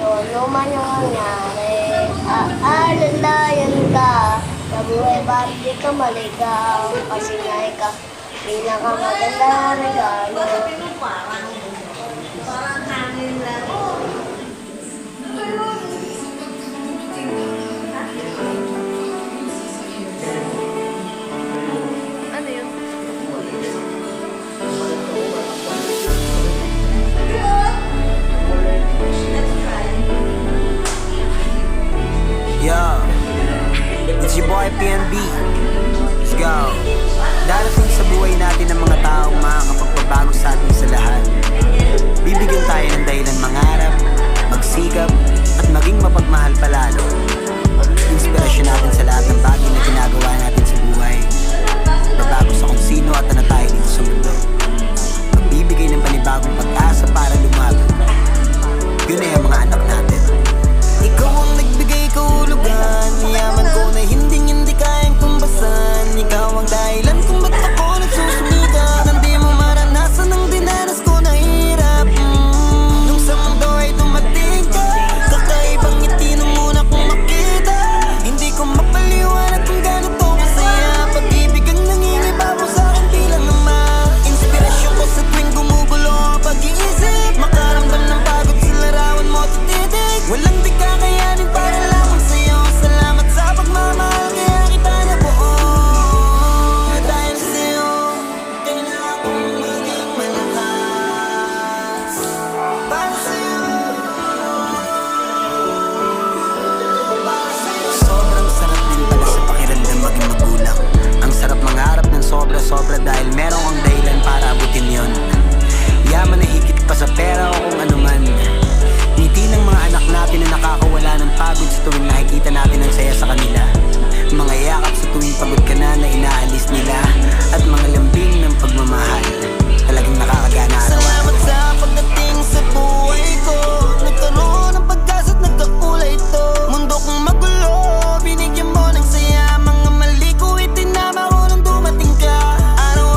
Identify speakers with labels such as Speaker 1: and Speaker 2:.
Speaker 1: ano man yung nangyari. Aalalayan ka sa buhay, ba't di ka maligaw? Kasi nga ikaw, pinakamaganda regalo.
Speaker 2: Parang hangin lang. Ano yun?
Speaker 3: Yo, it's your boy PNB. Let's go. Darating sa buhay natin ng mga taong makakapagpabago sa atin sa lahat. Bibigyan tayo ng dahilan mangarap, magsikap, at maging mapagmahal palalo. Inspirasyon natin sa lahat ng bagay na ginagawa natin sa buhay. Babago sa kung sino at ano tayo dito sa mundo. Magbibigay ng panibagong pag-asa para lumaban. Yun na yung mga anak natin. Ikaw ang nagbigay kahulugan, yaman ko na hindi kayang tumbasan. Ikaw ang dahilan kung ba't ako nagsusumikap. Hindi mo maranasan ang dinanas ko na hirap. Nung sa mundo ay dumating ka, kakaibang ngiti nung muna kong makita. Hindi ko mapaliwanag kung gaano to kasaya. Pag-ibig ang nangingibabaw sa akin bilang ama. Inspirasyon ko sa tuwing gumugulo ang pag-iisip. Makaramdam ng pagod sa larawan mo tititig. Walang di kakayanin para lamang sa'yo. Salamat sa pagmamahal, kaya kita nabuo. Dahil sa'yo, kailangan kong maging malakas. Para sa'yo, para sa'yo. Sobrang sarap din pala sa pakiramdam maging magulang. Ang sarap mangarap ng sobra-sobra dahil meron kang dahilan para abutin yon. Yaman na higit pa sa pera o kung ano man. Ngiti ng mga anak natin na nakakawala ng pagod sa tuwing nakikita natin ang saya sa